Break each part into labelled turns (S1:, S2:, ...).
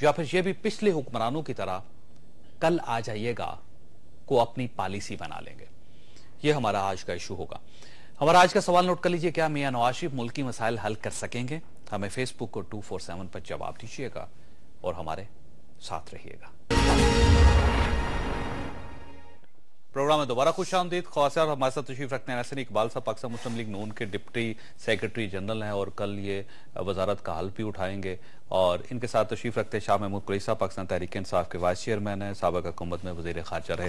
S1: یا پھر یہ بھی پچھلے حکمرانوں کی طرح کل آ جائیے گا کو اپنی پالیسی بنا لیں گے؟ یہ ہمارا آج کا ایشو ہوگا. ہمارا آج کا سوال نوٹ کر لیجئے، کیا میاں نواز شریف ملکی مسائل حل کر سکیں گے؟ ہمیں فیس بک کو 247 پر جواب دیجیے گا اور ہمارے ساتھ رہیے گا. پروگرام میں دوبارہ خوش آمدید. خواصار ہمارے ساتھ تشریف رکھتے ہیں احسن اقبال صاحب، پاکستان مسلم لیگ نون کے ڈپٹی سیکرٹری جنرل ہیں اور کل یہ وزارت کا حلف بھی اٹھائیں گے. اور ان کے ساتھ تشریف رکھتے ہیں شاہ محمود قریشی صاحب، پاکستان تحریک انصاف کے وائس چیئرمین ہیں، سابق حکومت میں وزیر خارجہ رہے.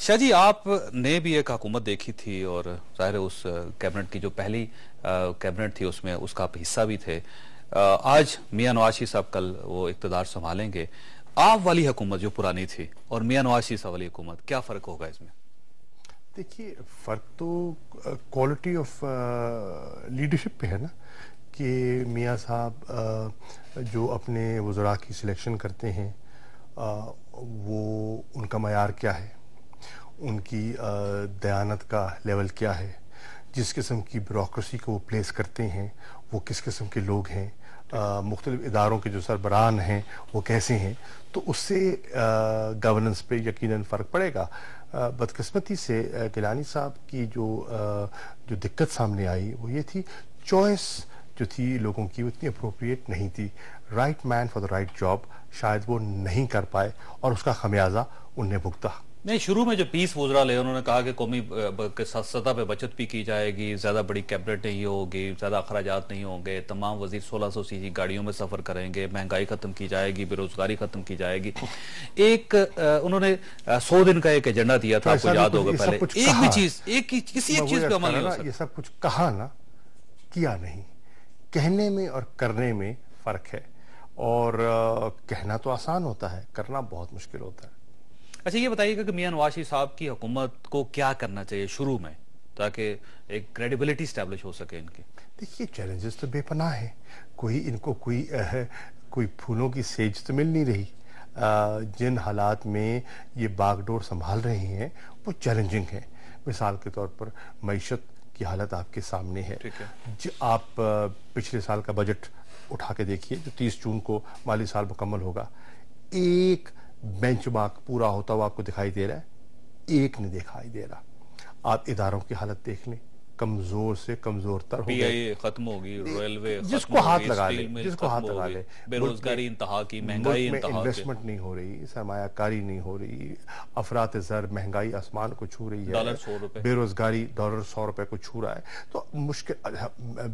S1: شاہ جی، آپ نے بھی ایک حکومت دیکھی تھی اور ظاہر ہے اس کیبنٹ کی جو پہلی کیبنٹ تھی اس میں اس کا آپ حصہ بھی تھے. آج میاں نواز شریف صاحب کل وہ اقتدار سنبھالیں گے. آپ والی حکومت جو پرانی تھی اور میاں نواز شریف صاحب والی حکومت، کیا فرق ہوگا اس میں؟
S2: دیکھیے، فرق تو کوالٹی آف لیڈرشپ پہ ہے نا، کہ میاں صاحب جو اپنے وزراء کی سلیکشن کرتے ہیں وہ ان کا معیار کیا ہے، ان کی دیانت کا لیول کیا ہے، جس قسم کی بیوروکریسی کو وہ پلیس کرتے ہیں وہ کس قسم کے لوگ ہیں، مختلف اداروں کے جو سربراہان ہیں وہ کیسے ہیں، تو اس سے گورننس پہ یقیناً فرق پڑے گا. بدقسمتی سے گیلانی صاحب کی جو دقت سامنے آئی وہ یہ تھی، چوائس جو تھی لوگوں کی اتنی اپروپریٹ نہیں تھی. Right man for the right job شاید وہ نہیں کر پائے اور اس کا خمیازہ انہیں بھگتا.
S1: نہیں، شروع میں جو 20 وزراء لے انہوں نے کہا کہ قومی سطح پہ بچت بھی کی جائے گی، زیادہ بڑی کیبنٹ نہیں ہوگی، زیادہ اخراجات نہیں ہوں گے، تمام وزیر 1600 سی سی گاڑیوں میں سفر کریں گے، مہنگائی ختم کی جائے گی، بے روزگاری ختم کی جائے گی. ایک انہوں نے 100 دن کا ایک ایجنڈا دیا تھا، آپ کو یاد ہوگا. پہلے ایک بھی چیز کسی ایک چیز پہ عمل نہیں ہو سکتا.
S2: یہ سب کچھ کہا نا، کیا نہیں. کہنے میں اور کرنے میں فرق ہے، اور کہنا تو آسان ہوتا ہے، کرنا بہت مشکل ہوتا ہے.
S1: اچھا، یہ بتائیے گا کہ میاں نواز شریف صاحب کی حکومت کو کیا کرنا چاہیے شروع میں تاکہ ایک کریڈیبلٹی اسٹیبلش ہو سکے ان کی؟
S2: دیکھیے، چیلنجز تو بے پناہ ہیں. ان کو کوئی پھولوں کی سیج تو مل نہیں رہی. جن حالات میں یہ باغ ڈور سنبھال رہے ہیں وہ چیلنجنگ ہیں. مثال کے طور پر معیشت کی حالت آپ کے سامنے ہے. آپ پچھلے سال کا بجٹ اٹھا کے دیکھیے جو 30 جون کو مالی سال مکمل ہوگا. ایک بینچ مارک پورا ہوتا ہوا آپ کو دکھائی دے رہا ہے؟ ایک نہیں دکھائی دے رہا. آپ اداروں کی حالت دیکھ لیں، کمزور سے کمزور تر ہو گئے.
S1: ختم ہوگی، ریلوے
S2: جس کو ہاتھ لگا لے،
S1: بے روزگاری انتہا کی، مہنگائی انتہا کی،
S2: انویسٹمنٹ نہیں ہو رہی، سرمایہ کاری نہیں ہو رہی، افراط زر، مہنگائی آسمان کو چھو رہی ہے، بے روزگاری ڈالر 100 روپے کو چھو رہا ہے. تو مشکل،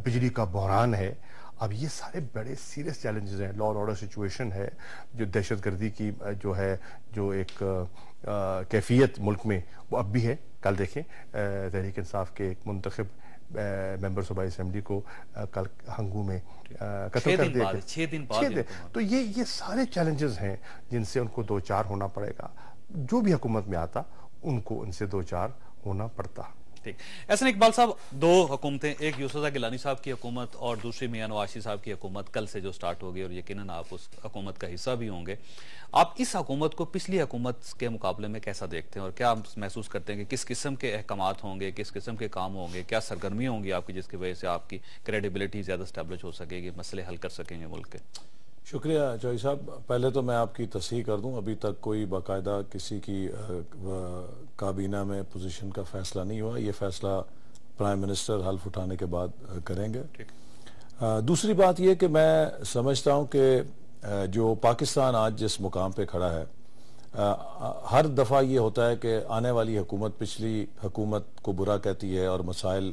S2: بجلی کا بحران ہے. اب یہ سارے بڑے سیریس چیلنجز ہیں. لا اینڈ آرڈر سچویشن ہے، جو دہشت گردی کی جو ایک کیفیت ملک میں وہ اب بھی ہے. کل دیکھیں تحریک انصاف کے ایک منتخب ممبر صوبائی اسمبلی کو کل ہنگو میں قتل کر دیا.
S1: 6 دن بعد.
S2: تو یہ سارے چیلنجز ہیں جن سے ان کو دو چار ہونا پڑے گا. جو بھی حکومت میں آتا ان کو ان سے دو چار ہونا پڑتا.
S1: ٹھیک. احسن اقبال صاحب، 2 حکومتیں، ایک یوسف گیلانی صاحب کی حکومت اور دوسری میاں نواز شریف صاحب کی حکومت کل سے جو سٹارٹ ہوگی، اور یقیناً آپ اس حکومت کا حصہ بھی ہوں گے. آپ اس حکومت کو پچھلی حکومت کے مقابلے میں کیسا دیکھتے ہیں اور کیا محسوس کرتے ہیں کہ کس قسم کے احکامات ہوں گے، کس قسم کے کام ہوں گے، کیا سرگرمی ہوں گی آپ کی جس کی وجہ سے آپ کی کریڈیبلٹی زیادہ اسٹیبلش ہو سکے گی، مسئلے حل کر سکیں گے ملک کے؟
S3: شکریہ چوئی صاحب. پہلے تو میں آپ کی تصحیح کر دوں، ابھی تک کوئی باقاعدہ کسی کی کابینہ میں پوزیشن کا فیصلہ نہیں ہوا. یہ فیصلہ پرائم منسٹر حلف اٹھانے کے بعد کریں گے. دوسری بات یہ کہ میں سمجھتا ہوں کہ جو پاکستان آج جس مقام پہ کھڑا ہے، ہر دفعہ یہ ہوتا ہے کہ آنے والی حکومت پچھلی حکومت کو برا کہتی ہے اور مسائل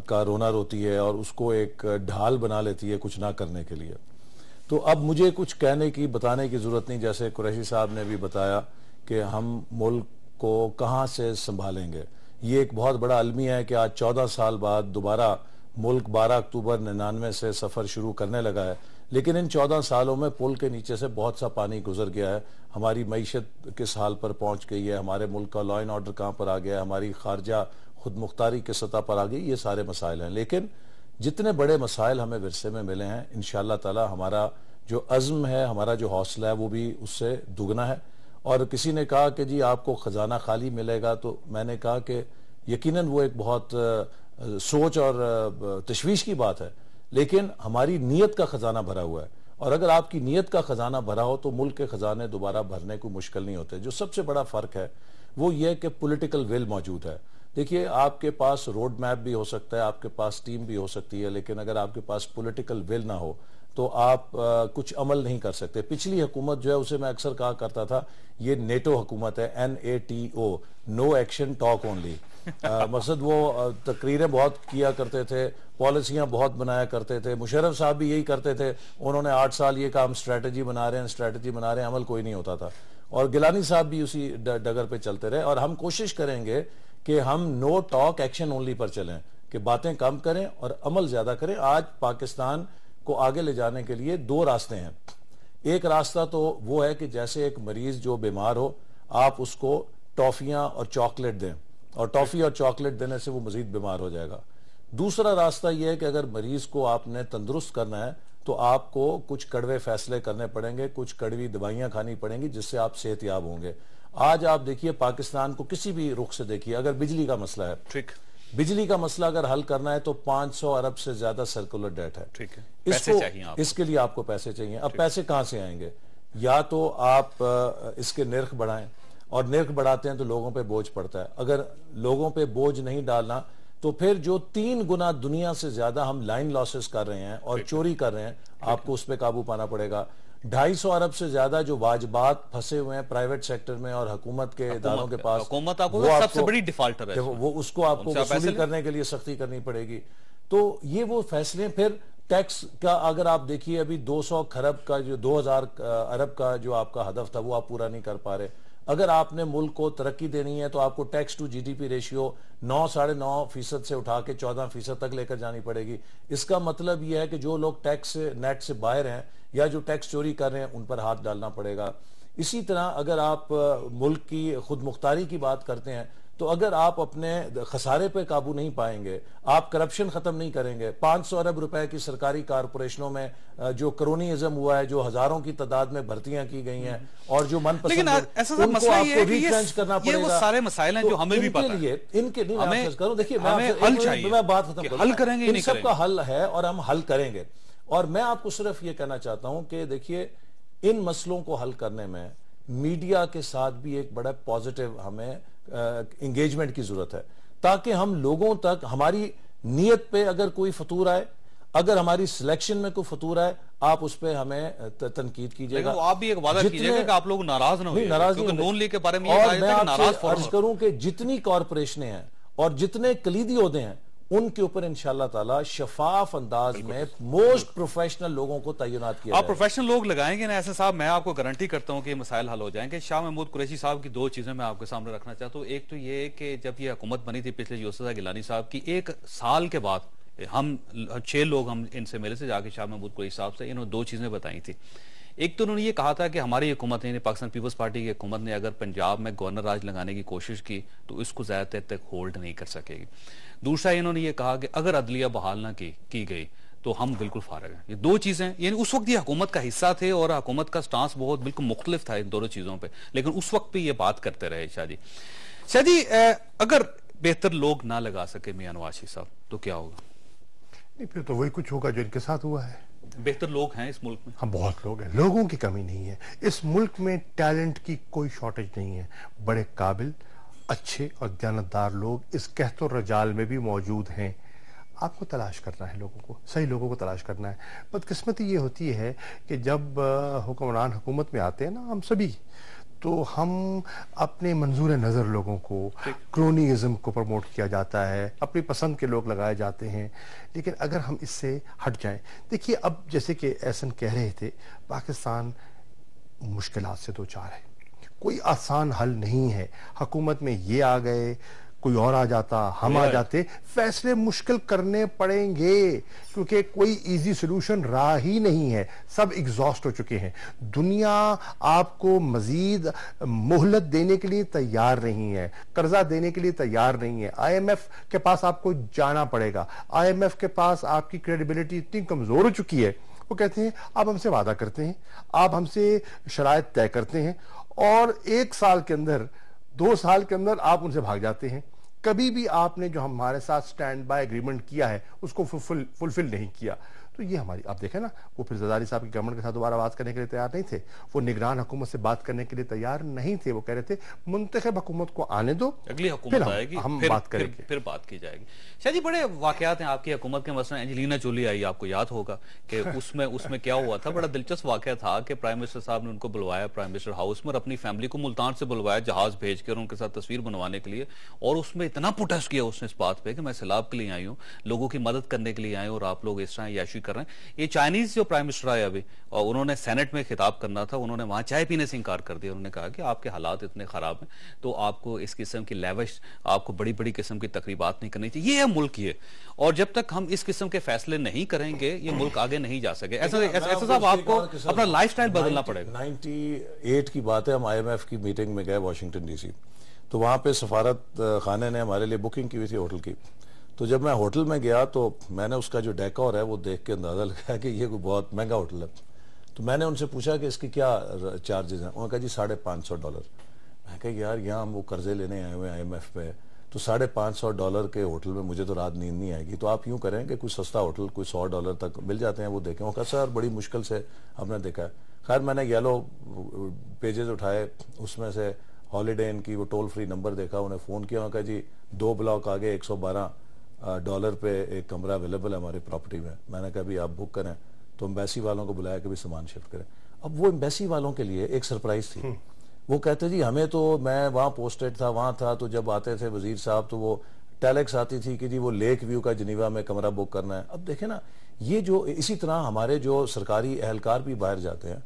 S3: کا رونا روتی ہے اور اس کو ایک ڈھال بنا لیتی ہے کچھ نہ کرنے کے لیے. تو اب مجھے کچھ کہنے کی، بتانے کی ضرورت نہیں. جیسے قریشی صاحب نے بھی بتایا کہ ہم ملک کو کہاں سے سنبھالیں گے. یہ ایک بہت بڑا المیہ ہے کہ آج 14 سال بعد دوبارہ ملک 12 اکتوبر 99 سے سفر شروع کرنے لگا ہے. لیکن ان 14 سالوں میں پل کے نیچے سے بہت سا پانی گزر گیا ہے. ہماری معیشت کس حال پر پہنچ گئی ہے، ہمارے ملک کا لا اینڈ آرڈر کہاں پر آ گیا ہے، ہماری خارجہ خود مختاری کے سطح پر آ گئی. یہ سارے مسائل ہیں. لیکن جتنے بڑے مسائل ہمیں ورثے میں ملے ہیں، انشاءاللہ تعالی ہمارا جو عزم ہے، ہمارا جو حوصلہ ہے، وہ بھی اس سے دگنا ہے. اور کسی نے کہا کہ جی آپ کو خزانہ خالی ملے گا، تو میں نے کہا کہ یقیناً وہ ایک بہت سوچ اور تشویش کی بات ہے، لیکن ہماری نیت کا خزانہ بھرا ہوا ہے. اور اگر آپ کی نیت کا خزانہ بھرا ہو تو ملک کے خزانے دوبارہ بھرنے کو مشکل نہیں ہوتے. جو سب سے بڑا فرق ہے وہ یہ کہ پولیٹیکل ول موجود ہے. دیکھیے آپ کے پاس روڈ میپ بھی ہو سکتا ہے, آپ کے پاس ٹیم بھی ہو سکتی ہے, لیکن اگر آپ کے پاس پولیٹیکل ول نہ ہو تو آپ کچھ عمل نہیں کر سکتے. پچھلی حکومت جو ہے اسے میں اکثر کہا کرتا تھا یہ نیٹو حکومت ہے, NATO, no action talk only. مقصد وہ تقریریں بہت کیا کرتے تھے, پالیسیاں بہت بنایا کرتے تھے. مشرف صاحب بھی یہی کرتے تھے, انہوں نے 8 سال یہ کام اسٹریٹجی بنا رہے ہیں, عمل کوئی نہیں ہوتا تھا. اور گیلانی صاحب بھی اسی ڈگر پہ چلتے رہے. اور ہم کوشش کریں گے کہ ہم نو ٹاک ایکشن اونلی پر چلیں, کہ باتیں کم کریں اور عمل زیادہ کریں. آج پاکستان کو آگے لے جانے کے لیے 2 راستے ہیں. ایک راستہ تو وہ ہے کہ جیسے ایک مریض جو بیمار ہو آپ اس کو ٹافیاں اور چاکلیٹ دیں, اور ٹافی اور چاکلیٹ دینے سے وہ مزید بیمار ہو جائے گا. دوسرا راستہ یہ ہے کہ اگر مریض کو آپ نے تندرست کرنا ہے تو آپ کو کچھ کڑوے فیصلے کرنے پڑیں گے, کچھ کڑوی دوائیاں کھانی پڑیں گی, جس سے آپ صحت یاب ہوں گے. آج آپ دیکھیے پاکستان کو کسی بھی رخ سے دیکھیے, اگر بجلی کا مسئلہ ہے,
S1: ٹھیک,
S3: بجلی کا مسئلہ اگر حل کرنا ہے تو 500 ارب سے زیادہ سرکولر ڈیٹ ہے.
S1: ٹھیک ہے,
S3: اس کے لیے آپ کو پیسے چاہیے. اب پیسے کہاں سے آئیں گے؟ یا تو آپ اس کے نرخ بڑھائیں, اور نرخ بڑھاتے ہیں تو لوگوں پہ بوجھ پڑتا ہے. اگر لوگوں پہ بوجھ نہیں ڈالنا تو پھر جو 3 گنا دنیا سے زیادہ ہم لائن لاسز کر رہے ہیں اور چوری کر رہے ہیں, آپ کو اس پہ قابو پانا پڑے گا. 250 ارب سے زیادہ جو واجبات پھنسے ہوئے ہیں پرائیویٹ سیکٹر میں اور حکومت کے اداروں کے پاس,
S1: حکومت آپ کو سب سے بڑی ڈیفالٹر ہے,
S3: وہ اس کو آپ کو وصولی کرنے کے لیے سختی کرنی پڑے گی. تو یہ وہ فیصلے. پھر ٹیکس کا اگر آپ دیکھیے ابھی 200 کھرب کا جو 2000 ارب کا جو آپ کا ہدف تھا وہ آپ پورا نہیں کر پا رہے. اگر آپ نے ملک کو ترقی دینی ہے تو آپ کو tax to G D P ratio 9.5% سے اٹھا کے 14% تک لے کر جانی پڑے گی. اس کا مطلب یہ ہے کہ جو لوگ ٹیکس نیٹ سے باہر ہیں یا جو ٹیکس چوری کر رہے ہیں ان پر ہاتھ ڈالنا پڑے گا. اسی طرح اگر آپ ملک کی خود مختاری کی بات کرتے ہیں تو اگر آپ اپنے خسارے پہ قابو نہیں پائیں گے, آپ کرپشن ختم نہیں کریں گے, 500 ارب روپے کی سرکاری کارپوریشنوں میں جو کرونیزم ہوا ہے, جو ہزاروں کی تعداد میں بھرتیاں کی گئی ہیں, اور جو من پسند ان کو آپ کو ریچینج کرنا پڑے گا.
S1: یہ وہ سارے مسائل ہیں جو ہمیں بھی پتہ ہے.
S3: ان کے لیے دیکھیے
S1: میں
S3: بات ختم کروں,
S1: حل کریں گے,
S3: ان سب کا حل ہے اور ہم حل کریں گے. اور میں آپ کو صرف یہ کہنا چاہتا ہوں کہ دیکھیے ان مسئلوں کو حل کرنے میں میڈیا کے ساتھ بھی ایک بڑا پازیٹیو ہمیں انگیجمنٹ کی ضرورت ہے, تاکہ ہم لوگوں تک ہماری نیت پہ اگر کوئی فطور آئے, اگر ہماری سلیکشن میں کوئی فطور آئے, آپ اس پہ ہمیں تنقید کیجئے گا.
S1: آپ بھی ایک وعدہ کیجئے گا کہ آپ لوگ ناراض نہ ہوئے, کیونکہ نون لیگ کے بارے میں یہ کہا جاتا ہے کہ ناراض فوراً
S3: عرض کروں کہ جتنی کارپوریشنیں ہیں اور جتنے کلیدی عہدے ہیں ان کے اوپر انشاءاللہ تعالی شفاف انداز میں موسٹ پروفیشنل لوگوں کو تعینات کیا.
S1: آپ پروفیشنل لوگ لگائیں گے نا ایسے صاحب, میں آپ کو گارنٹی کرتا ہوں کہ یہ مسائل حل ہو جائیں گے. شاہ محمود قریشی صاحب کی 2 چیزیں میں آپ کے سامنے رکھنا چاہتا ہوں. ایک تو یہ کہ جب یہ حکومت بنی تھی پچھلے یوسف گیلانی صاحب کی, 1 سال کے بعد ہم 6 لوگ ہم ان سے ملے سے جا کے شاہ محمود قریشی صاحب سے, انہوں نے 2 چیزیں بتائی تھی. ایک تو انہوں نے یہ کہا تھا کہ ہماری حکومت نے, پاکستان پیپلز پارٹی کی حکومت نے اگر پنجاب میں گورنر راج لگانے کی کوشش کی تو اس کو زیادہ دیر تک ہولڈ نہیں کر سکے گی. دوسرا انہوں نے یہ کہا کہ اگر عدلیہ بحال نہ کی گئی تو ہم بالکل فارغ ہیں. یہ 2 چیزیں, یعنی اس وقت یہ حکومت کا حصہ تھے اور حکومت کا سٹانس بہت بالکل مختلف تھا ان دونوں چیزوں پہ, لیکن اس وقت پہ یہ بات کرتے رہے. شاہ جی اگر بہتر لوگ نہ لگا سکے میاں نواز شریف صاحب تو کیا ہوگا؟
S2: نہیں, پھر تو وہی کچھ ہوگا جو ان کے ساتھ ہوا ہے.
S1: بہتر لوگ ہیں اس ملک میں,
S2: ہاں بہت لوگ ہیں, لوگوں کی کمی نہیں ہے اس ملک میں, ٹیلنٹ کی کوئی شارٹیج نہیں ہے. بڑے قابل, اچھے اور دیانتدار لوگ اس قحط و رجال میں بھی موجود ہیں. آپ کو تلاش کرنا ہے, لوگوں کو, صحیح لوگوں کو تلاش کرنا ہے. بدقسمتی یہ ہوتی ہے کہ جب حکمران حکومت میں آتے ہیں نا ہم سبھی, تو ہم اپنے منظور نظر لوگوں کو, کرونیزم کو پروموٹ کیا جاتا ہے, اپنی پسند کے لوگ لگائے جاتے ہیں. لیکن اگر ہم اس سے ہٹ جائیں, دیکھیے اب جیسے کہ احسن کہہ رہے تھے, پاکستان مشکلات سے دوچار ہے, کوئی آسان حل نہیں ہے. حکومت میں یہ آ گئے, کوئی اور آ جاتا, ہم آ جاتے, فیصلے مشکل کرنے پڑیں گے, کیونکہ کوئی ایزی سلوشن راہ ہی نہیں ہے. سب ایگزاسٹ ہو چکے ہیں. دنیا آپ کو مزید مہلت دینے کے لیے تیار نہیں ہے, قرضہ دینے کے لیے تیار نہیں ہے. IMF کے پاس آپ کو جانا پڑے گا. IMF کے پاس آپ کی کریڈیبلٹی اتنی کمزور ہو چکی ہے, وہ کہتے ہیں آپ ہم سے وعدہ کرتے ہیں, آپ ہم سے شرائط طے کرتے ہیں, اور 1 سال کے اندر 2 سال کے اندر آپ ان سے بھاگ جاتے ہیں. کبھی بھی آپ نے جو ہمارے ساتھ سٹینڈ بائی ایگریمنٹ کیا ہے اس کو فلفل نہیں کیا. تو یہ ہماری آپ دیکھیں نا وہ پھر زرداری صاحب کی گورنمنٹ کے ساتھ دوبارہ بات کرنے کے لیے تیار نہیں تھے, وہ نگران حکومت سے بات کرنے کے لیے تیار نہیں تھے, وہ کہہ رہے تھے منتخب حکومت کو آنے دو,
S1: اگلی حکومت آئے گی
S2: ہم بات کریں گے,
S1: پھر بات کی جائے گی. شاہ جی بڑے واقعات ہیں آپ کی حکومت کے, مثلا اینجلینا جولی آئی, آپ کو یاد ہوگا کہ اس میں کیا ہوا تھا, بڑا دلچسپ واقعہ تھا کہ پرائم منسٹر صاحب نے ان کو بلوایا پرائم منسٹر ہاؤس میں اور اپنی فیملی کو ملتان سے بلوایا جہاز بھیج کے اور ان کے ساتھ تصویر بنوانے کے لیے, اور اس میں اتنا پروٹیسٹ کیا اس نے اس بات پہ کہ میں سیلاب کے لیے آئی ہوں, لوگوں کی مدد کرنے کے لیے آئی ہوں اور آپ لوگ اس طرح عیاشی کر رہے ہیں. یہ چائنیز جو پرائم منسٹر آئے ابھی, اور انہوں نے سینٹ میں خطاب کرنا تھا, انہوں نے وہاں چائے پینے سے انکار کر دیا, انہوں نے کہا کہ آپ کے حالات اتنے خراب ہیں تو آپ کو اس قسم کی لیوش, آپ کو بڑی بڑی قسم کی تقریبات نہیں کرنی چاہیے. یہ ہے ملک یہ, اور جب تک ہم اس قسم کے فیصلے نہیں کریں گے یہ ملک آگے نہیں جا سکے. ایسا صاحب آپ کو اپنا لائف سٹائل بدلنا پڑے گا.
S3: 98 کی بات ہے, ہم IMF کی میٹنگ میں گئے واشنگٹن ڈی سی, تو وہاں پہ سفارت خانے نے ہمارے لیے بکنگ کی ہوئی تھی ہوٹل کی. تو جب میں ہوٹل میں گیا تو میں نے اس کا جو ڈیکور ہے وہ دیکھ کے اندازہ لگایا کہ یہ کوئی بہت مہنگا ہوٹل ہے. تو میں نے ان سے پوچھا کہ اس کی کیا چارجز ہیں, انہوں نے کہا جی $550. میں کہا یار یہاں ہم وہ قرضے لینے آئے ہوئے ہیں IMF پہ, تو $550 کے ہوٹل میں مجھے تو رات نیند نہیں آئے گی, تو آپ یوں کریں کہ کوئی سستا ہوٹل کوئی $100 تک مل جاتے ہیں وہ دیکھیں. وہ کہا سر بڑی مشکل سے ہم نے دیکھا ہے. خیر میں نے یلو پیجز اٹھائے, اس میں سے ہالیڈے ان کی وہ ٹول فری نمبر دیکھا, انہیں فون کیا, انہوں نے کہا جی 2 بلاک آگے $112 پہ ایک کمرہ اویلیبل ہے ہماری پراپرٹی میں. میں نے کہا بھی آپ بک کریں, تو امبیسی والوں کو بلایا کہ بھی سامان شفٹ کریں. اب وہ امبیسی والوں کے لیے ایک سرپرائز تھی. وہ کہتے جی ہمیں تو, میں وہاں پوسٹڈ تھا, وہاں تھا, تو جب آتے تھے وزیر صاحب تو وہ ٹیلیکس آتی تھی کہ جی وہ لیک ویو کا جنیوا میں کمرہ بک کرنا ہے. اب دیکھیں نا یہ جو اسی طرح ہمارے جو سرکاری اہلکار بھی باہر جاتے ہیں,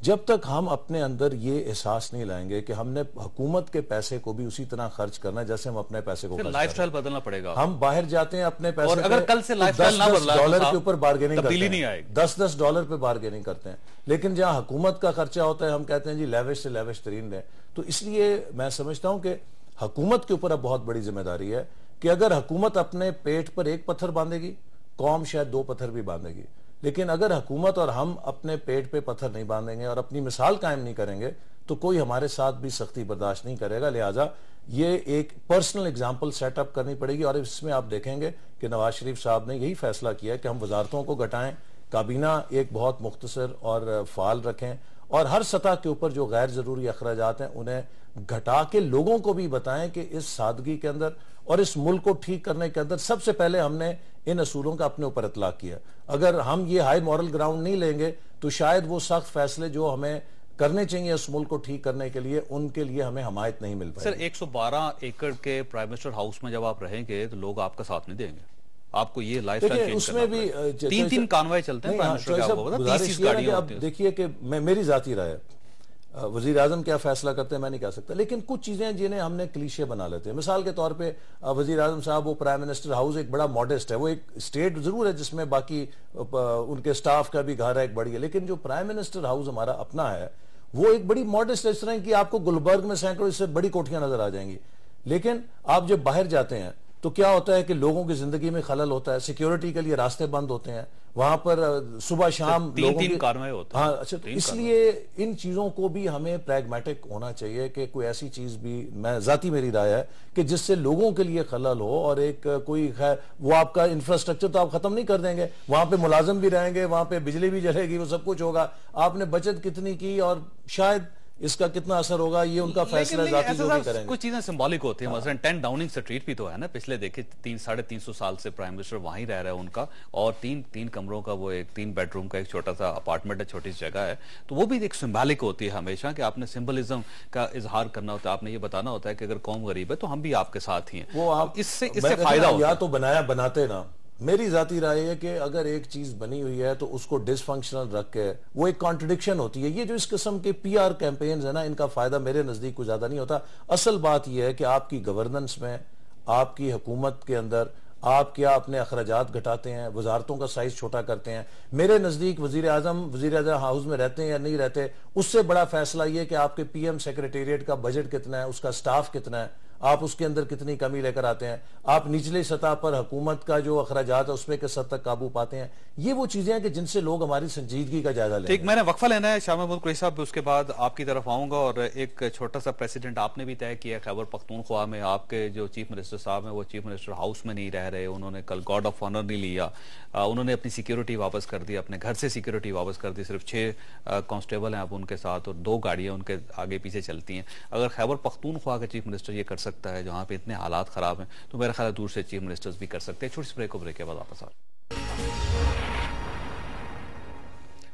S3: جب تک ہم اپنے اندر یہ احساس نہیں لائیں گے کہ ہم نے حکومت کے پیسے کو بھی اسی طرح خرچ کرنا ہے جیسے ہم اپنے پیسے کو خرچ کرتے ہیں.
S1: لائف سٹائل بدلنا پڑے گا.
S3: ہم باہر جاتے ہیں اپنے پیسے,
S1: اور اگر کل سے لائف سٹائل نہ بدلا
S3: $10 کے اوپر بارگیننگ کرتے
S1: تبدیلی نہیں
S3: ہیں,
S1: آئے گی.
S3: $10 پہ بارگیننگ کرتے ہیں, لیکن جہاں حکومت کا خرچہ ہوتا ہے ہم کہتے ہیں جی لیوش سے لیوش ترین لیں. تو اس لیے میں سمجھتا ہوں کہ حکومت کے اوپر اب بہت بڑی ذمہ داری ہے کہ اگر حکومت اپنے پیٹ پر ایک پتھر باندھے گی, قوم شاید 2 پتھر بھی باندھے گی. لیکن اگر حکومت اور ہم اپنے پیٹ پہ پتھر نہیں باندھیں گے اور اپنی مثال قائم نہیں کریں گے تو کوئی ہمارے ساتھ بھی سختی برداشت نہیں کرے گا. لہٰذا یہ ایک پرسنل ایگزامپل سیٹ اپ کرنی پڑے گی, اور اس میں آپ دیکھیں گے کہ نواز شریف صاحب نے یہی فیصلہ کیا کہ ہم وزارتوں کو گھٹائیں, کابینہ ایک بہت مختصر اور فعال رکھیں, اور ہر سطح کے اوپر جو غیر ضروری اخراجات ہیں انہیں گھٹا کے لوگوں کو بھی بتائیں کہ اس سادگی کے اندر اور اس ملک کو ٹھیک کرنے کے اندر سب سے پہلے ہم نے ان اصولوں کا اپنے اوپر اطلاق کیا. اگر ہم یہ ہائی مورل گراؤنڈ نہیں لیں گے تو شاید وہ سخت فیصلے جو ہمیں کرنے چاہیے اس ملک کو ٹھیک کرنے کے لیے, ان کے لیے ہمیں حمایت نہیں مل پائے.
S1: سر 112 ایکڑ کے پرائم منسٹر ہاؤس میں جب آپ رہیں گے تو لوگ آپ کا ساتھ نہیں دیں گے, آپ کو یہ لائف سٹائل چینج کرنا پڑے گا. 3 کانوائے چلتے ہیں پرائم منسٹر کے, آپ کو پتا 30 گاڑیاں ہوتی ہیں.
S3: دیکھیے کہ میری ذاتی رائے ہے, وزیر اعظم کیا فیصلہ کرتے ہیں میں نہیں کہہ سکتا, لیکن کچھ چیزیں جنہیں ہم نے کلیشے بنا لیتے ہیں. مثال کے طور پہ وزیر اعظم صاحب, وہ پرائم منسٹر ہاؤس ایک بڑا ماڈسٹ ہے, وہ ایک اسٹیٹ ضرور ہے جس میں باقی ان کے سٹاف کا بھی گھر ہے ایک بڑی ہے, لیکن جو پرائم منسٹر ہاؤس ہمارا اپنا ہے وہ ایک بڑی ماڈسٹ ہے, اس طرح کی آپ کو گلبرگ میں سینکڑوں اس سے بڑی کوٹھیاں نظر آ جائیں گی. لیکن آپ جب باہر جاتے ہیں تو کیا ہوتا ہے کہ لوگوں کی زندگی میں خلل ہوتا ہے, سیکیورٹی کے لیے راستے بند ہوتے ہیں, وہاں پر صبح شام لوگوں کی
S1: کارروائی ہوتا ہے.
S3: ہاں اچھا, اس لیے ان چیزوں کو بھی ہمیں پریگمیٹک ہونا چاہیے کہ کوئی ایسی چیز بھی, میں ذاتی میری رائے ہے کہ جس سے لوگوں کے لیے خلل ہو, اور ایک کوئی خیر وہ آپ کا انفراسٹرکچر تو آپ ختم نہیں کر دیں گے, وہاں پہ ملازم بھی رہیں گے, وہاں پہ بجلی بھی جلے گی, وہ سب کچھ ہوگا, آپ نے بچت کتنی کی اور شاید اس کا کتنا اثر ہوگا یہ ان کا فیصلہ ذاتی جو بھی کریں گے.
S1: کچھ چیزیں سمبولک ہوتی ہیں, مثلا 10 ڈاؤننگ سٹریٹ بھی تو ہے نا, پچھلے دیکھیں 300-350 سال سے پرائم منسٹر وہیں رہ رہا ہے ان کا, اور 3 کمروں کا وہ ایک 3 بیڈ روم کا ایک چھوٹا سا اپارٹمنٹ ہے, چھوٹی سی جگہ ہے, تو وہ بھی ایک سمبولک ہوتی ہے ہمیشہ کہ آپ نے سمبلزم کا اظہار کرنا ہوتا ہے, آپ نے یہ بتانا ہوتا ہے کہ اگر قوم غریب ہے تو ہم بھی آپ کے ساتھ ہی ہیں.
S3: وہ آپ
S1: اس سے فائدہ ہوتا ہے.
S3: یا تو بناتے نا, میری ذاتی رائے ہے کہ اگر ایک چیز بنی ہوئی ہے تو اس کو ڈس فنکشنل رکھ کے, وہ ایک کانٹرڈکشن ہوتی ہے. یہ جو اس قسم کے PR کیمپینز ہیں نا, ان کا فائدہ میرے نزدیک کوئی زیادہ نہیں ہوتا. اصل بات یہ ہے کہ آپ کی گورننس میں, آپ کی حکومت کے اندر آپ کیا اپنے اخراجات گھٹاتے ہیں, وزارتوں کا سائز چھوٹا کرتے ہیں. میرے نزدیک وزیر اعظم ہاؤس میں رہتے ہیں یا نہیں رہتے, اس سے بڑا فیصلہ یہ کہ آپ کے PM سیکریٹریٹ کا بجٹ کتنا ہے, اس کا سٹاف کتنا ہے. آپ اس کے اندر کتنی کمی لے کر آتے ہیں, آپ نچلے سطح پر حکومت کا جو اخراجات ہے اس پہ کس حد تک قابو پاتے ہیں. یہ وہ چیزیں ہیں کہ جن سے لوگ ہماری سنجیدگی کا جائزہ لیں.
S1: ٹھیک, میں نے وقفہ لینا ہے شاہ محمود قریشی صاحب, اس کے بعد آپ کی طرف آؤں گا. اور ایک چھوٹا سا پریسیڈنٹ آپ نے بھی طے کیا ہے خیبر پختونخوا میں, آپ کے جو چیف منسٹر صاحب ہیں وہ چیف منسٹر ہاؤس میں نہیں رہ رہے, انہوں نے کل گارڈ آف آنر نہیں لیا, انہوں نے اپنی سیکیورٹی واپس کر دی, اپنے گھر سے سیکیورٹی واپس کر دی, صرف 6 کانسٹیبل ہیں اب ان کے ساتھ اور 2 گاڑیاں ان کے آگے پیچھے چلتی ہیں. اگر خیبر پختونخوا کا چیف منسٹر یہ کر سکتا ہے جہاں پہ اتنے حالات خراب ہیں, تو میرا خیال ہے دور سے چیف منسٹرز بھی کر سکتے ہیں. چھوٹی سی بریک کے بعد واپس آ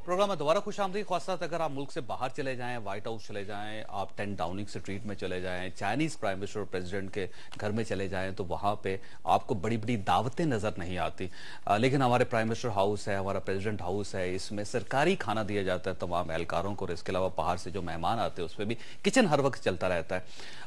S1: پروگرام میں دوبارہ خوش آمدید. خواصات اگر آپ ملک سے باہر چلے جائیں, وائٹ ہاؤس چلے جائیں, آپ 10 ڈاؤننگ اسٹریٹ میں چلے جائیں, چائنیز پرائم منسٹر اور پریزیڈنٹ کے گھر میں چلے جائیں, تو وہاں پہ آپ کو بڑی بڑی دعوتیں نظر نہیں آتی. لیکن ہمارے پرائم منسٹر ہاؤس ہے, ہمارا پریزیڈنٹ ہاؤس ہے, اس میں سرکاری کھانا دیا جاتا ہے تمام اہلکاروں کو, اور اس کے علاوہ باہر سے جو مہمان آتے ہیں اس پہ بھی کچن ہر وقت چلتا رہتا ہے.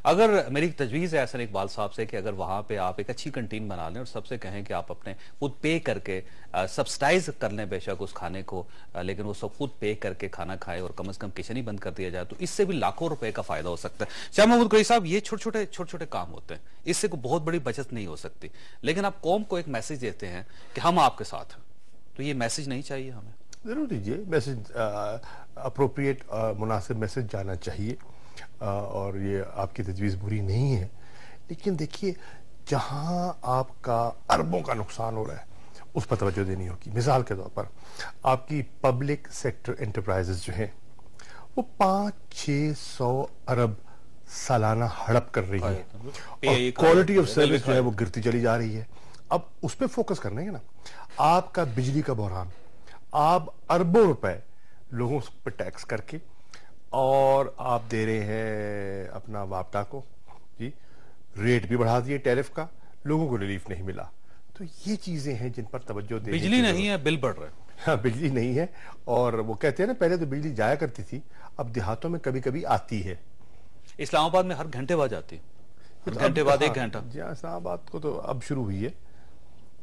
S1: اگر میری تجویز ہے احسن اقبال صاحب سے کہ اگر وہاں پہ آپ ایک اچھی کنٹین بنا لیں اور سب سے کہیں کہ آپ اپنے خود پے کر کے سبسٹائز کر لیں بے شک اس کھانے کو, لیکن وہ سب خود پے کر کے کھانا کھائے اور کم از کم کچن ہی بند کر دیا جائے, تو اس سے بھی لاکھوں روپے کا فائدہ ہو سکتا ہے. شاہ محمود قریشی صاحب, یہ چھوٹے چھوٹے کام ہوتے ہیں, اس سے کوئی بہت بڑی بچت نہیں ہو سکتی, لیکن آپ قوم کو ایک میسج دیتے ہیں کہ ہم آپ کے ساتھ ہیں, تو یہ میسج نہیں چاہیے ہمیں؟
S2: ضرور دیجیے میسج, اپروپریٹ مناسب میسج جانا چاہیے, اور یہ آپ کی تجویز بری نہیں ہے. لیکن دیکھیے جہاں آپ کا اربوں کا نقصان ہو رہا ہے اس پر توجہ دینی ہوگی. مثال کے طور پر آپ کی پبلک سیکٹر انٹرپرائزز جو ہیں وہ 500-600 ارب سالانہ ہڑپ کر رہی ہے, اور کوالٹی آف سروس جو ہے وہ گرتی چلی جا رہی ہے. اب اس پہ فوکس کرنے گے نا. آپ کا بجلی کا بحران, آپ اربوں روپے لوگوں پہ ٹیکس کر کے, اور آپ دے رہے ہیں اپنا واپٹا کو, جی ریٹ بھی بڑھا دیے ٹیرف کا, لوگوں کو ریلیف نہیں ملا. تو یہ چیزیں ہیں جن پر توجہ دیں.
S1: بجلی نہیں ہے, بل بڑھ رہے.
S2: ہاں, بجلی نہیں ہے, اور وہ کہتے ہیں نا پہلے تو بجلی جایا کرتی تھی, اب دیہاتوں میں کبھی کبھی آتی ہے.
S1: اسلام آباد میں ہر گھنٹے بعد جاتی ہے, گھنٹے بعد 1 گھنٹہ.
S2: جی اسلام آباد کو تو اب شروع ہوئی ہے,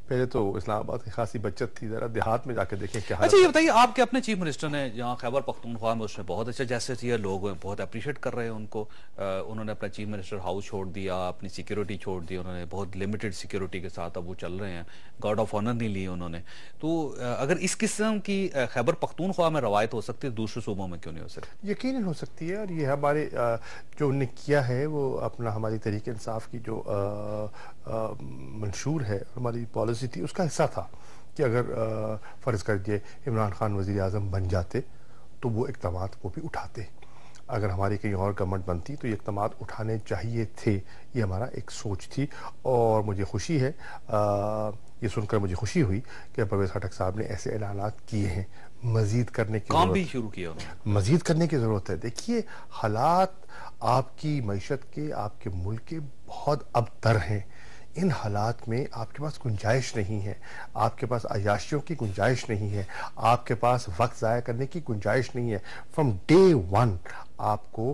S2: پہلے تو اسلام آباد کی خاصی بچت تھی. ذرا دیہات میں جا کے دیکھیں کیا.
S1: اچھا یہ بتائیے, آپ کے اپنے چیف منسٹر نے جہاں خیبر پختونخوا میں اس نے بہت اچھا جیسے یہ لوگ بہت اپریشیٹ کر رہے ہیں ان کو, انہوں نے اپنا چیف منسٹر ہاؤس چھوڑ دیا, اپنی سیکیورٹی چھوڑ دی, انہوں نے بہت لمیٹڈ سیکیورٹی کے ساتھ اب وہ چل رہے ہیں, گارڈ آف آنر نہیں لی انہوں نے. تو اگر اس قسم کی خیبر پختونخوا میں روایت ہو سکتی ہے, دوسرے صوبوں میں کیوں نہیں ہو سکتی؟
S2: یقیناً ہو سکتی ہے, اور یہ ہمارے جو انہوں نے کیا ہے وہ اپنا ہماری تحریک انصاف کی جو منشور ہے, ہماری پالیسی تھی, اس کا حصہ تھا کہ اگر فرض کر کے عمران خان وزیر اعظم بن جاتے تو وہ اقدامات وہ بھی اٹھاتے. اگر ہماری کہیں اور گورنمنٹ بنتی تو یہ اقدامات اٹھانے چاہیے تھے. یہ ہمارا ایک سوچ تھی, اور مجھے خوشی ہے, یہ سن کر مجھے خوشی ہوئی کہ پرویز خٹک صاحب نے ایسے اعلانات کیے ہیں. مزید کرنے کی
S1: کام بھی شروع کیا,
S2: مزید کرنے کی ضرورت ہے. دیکھیے حالات آپ کی معیشت کے, آپ کے ملک کے بہت ابتر ہیں. ان حالات میں آپ کے پاس گنجائش نہیں ہے, آپ کے پاس عیاشیوں کی گنجائش نہیں ہے, آپ کے پاس وقت ضائع کرنے کی گنجائش نہیں ہے. فرام ڈے 1 آپ کو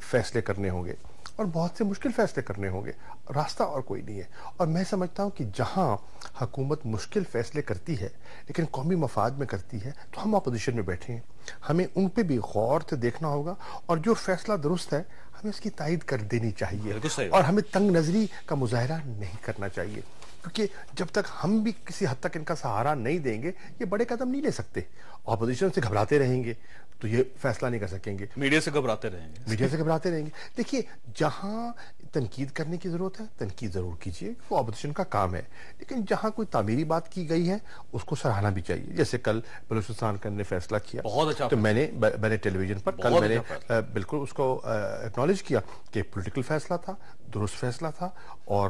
S2: فیصلے کرنے ہوں گے, اور بہت سے مشکل فیصلے کرنے ہوں گے, راستہ اور کوئی نہیں ہے. اور میں سمجھتا ہوں کہ جہاں حکومت مشکل فیصلے کرتی ہے لیکن قومی مفاد میں کرتی ہے, تو ہم اپوزیشن میں بیٹھے ہیں, ہمیں ان پہ بھی غور سے دیکھنا ہوگا, اور جو فیصلہ درست ہے ہمیں اس کی تائید کر دینی چاہیے, اور ہمیں تنگ نظری کا مظاہرہ نہیں کرنا چاہیے, کیونکہ جب تک ہم بھی کسی حد تک ان کا سہارا نہیں دیں گے یہ بڑے قدم نہیں لے سکتے. اپوزیشن سے گھبراتے رہیں گے تو یہ فیصلہ نہیں کر سکیں گے,
S1: میڈیا سے گھبراتے رہیں گے.
S2: دیکھیے جہاں تنقید کرنے کی ضرورت ہے تنقید ضرور کیجیے, وہ اپوزیشن کا کام ہے, لیکن جہاں کوئی تعمیری بات کی گئی ہے اس کو سراہنا بھی چاہیے. جیسے کل بلوچستان کا نے فیصلہ کیا,
S1: بہت اچھا,
S2: تو میں نے ٹیلی ویژن پر کل میں نے بالکل اس کو ایکنالج کیا کہ پولیٹیکل فیصلہ تھا, درست فیصلہ تھا, اور